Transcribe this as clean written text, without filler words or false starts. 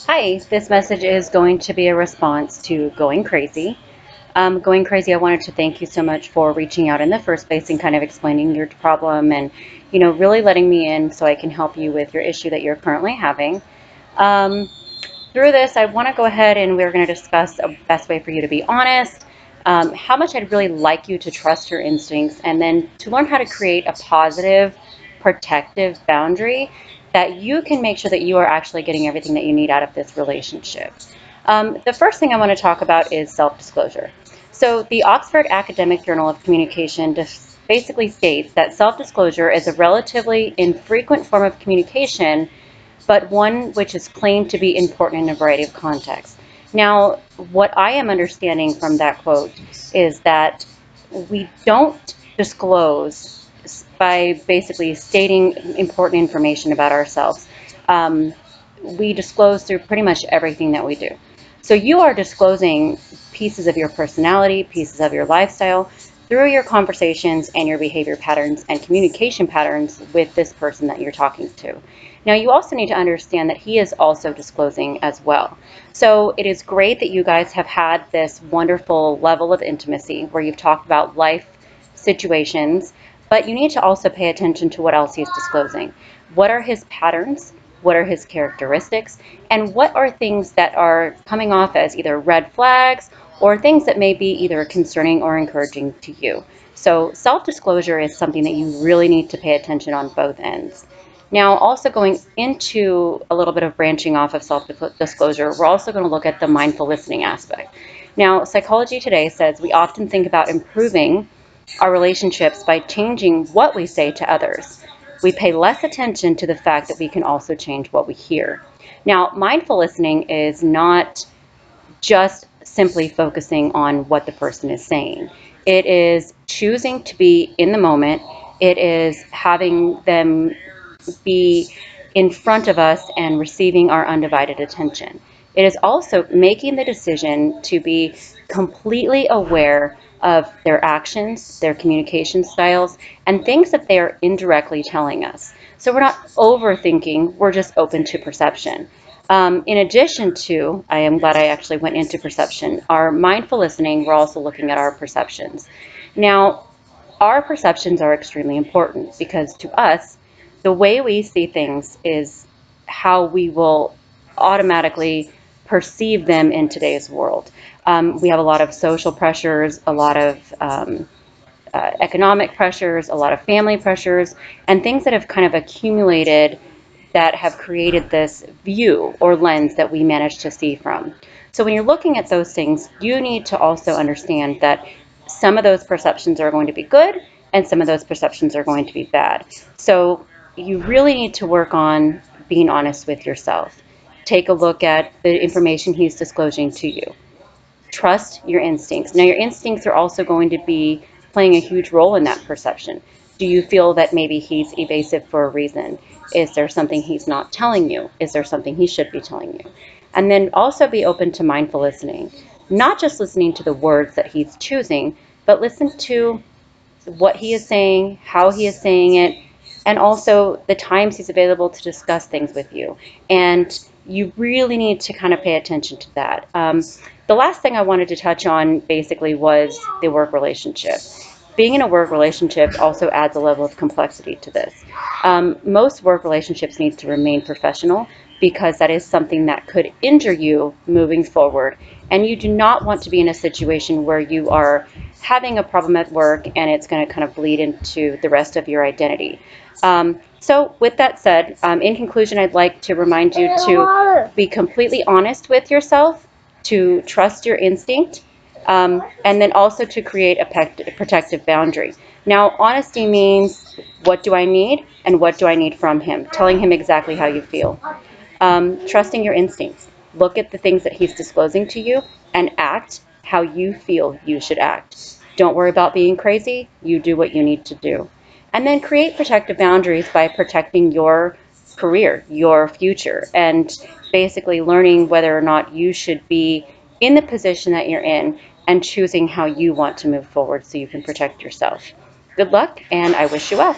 Hi, this message is going to be a response to Going Crazy. Going Crazy, I wanted to thank you so much for reaching out in the first place and kind of explaining your problem and, really letting me in so I can help you with your issue that you're currently having. Um, Through this, I want to go ahead and we're going to discuss a best way for you to be honest, how much I'd really like you to trust your instincts, and then to learn how to create a positive, protective boundary that you can make sure that you are actually getting everything that you need out of this relationship. The first thing I want to talk about is self-disclosure. So the Oxford Academic Journal of Communication basically states that self-disclosure is a relatively infrequent form of communication, but one which is claimed to be important in a variety of contexts. Now, what I am understanding from that quote is that we don't disclose by basically stating important information about ourselves. Um, we disclose through pretty much everything that we do. So you are disclosing pieces of your personality, pieces of your lifestyle through your conversations and your behavior patterns and communication patterns with this person that you're talking to. Now, you also need to understand that he is also disclosing as well. So it is great that you guys have had this wonderful level of intimacy where you've talked about life situations, but you need to also pay attention to what else he's disclosing. What are his patterns? What are his characteristics? And what are things that are coming off as either red flags or things that may be either concerning or encouraging to you? So self-disclosure is something that you really need to pay attention on both ends. Now, also going into a little bit of branching off of self-disclosure, we're also going to look at the mindful listening aspect. Now, Psychology Today says we often think about improving our relationships by changing what we say to others. We pay less attention to the fact that we can also change what we hear. Now, mindful listening is not just simply focusing on what the person is saying. It is choosing to be in the moment. It is having them be in front of us and receiving our undivided attention. It is also making the decision to be completely aware of their actions, their communication styles, and things that they are indirectly telling us. So we're not overthinking, we're just open to perception. In addition to, I am glad I actually went into perception, our mindful listening, we're also looking at our perceptions. Now, our perceptions are extremely important because to us, the way we see things is how we will automatically perceive them in today's world. We have a lot of social pressures, a lot of economic pressures, a lot of family pressures, and things that have kind of accumulated that have created this view or lens that we manage to see from. So when you're looking at those things, you need to also understand that some of those perceptions are going to be good and some of those perceptions are going to be bad. So you really need to work on being honest with yourself. Take a look at the information he's disclosing to you. Trust your instincts. Now, your instincts are also going to be playing a huge role in that perception. Do you feel that maybe he's evasive for a reason? Is there something he's not telling you? Is there something he should be telling you? And then also be open to mindful listening, not just listening to the words that he's choosing, but listen to what he is saying, how he is saying it, and also the times he's available to discuss things with you. And you really need to kind of pay attention to that. The last thing I wanted to touch on basically was the work relationship. Being in a work relationship also adds a level of complexity to this. Most work relationships need to remain professional because that is something that could injure you moving forward. And you do not want to be in a situation where you are having a problem at work and it's going to kind of bleed into the rest of your identity. So with that said, in conclusion, I'd like to remind you to be completely honest with yourself, to trust your instinct, and then also to create a protective boundary. Now, honesty means what do I need and what do I need from him, telling him exactly how you feel. Trusting your instincts. Look at the things that he's disclosing to you and act how you feel you should act. Don't worry about being crazy. You do what you need to do. And then create protective boundaries by protecting your career, your future, and basically learning whether or not you should be in the position that you're in and choosing how you want to move forward so you can protect yourself. Good luck, and I wish you well.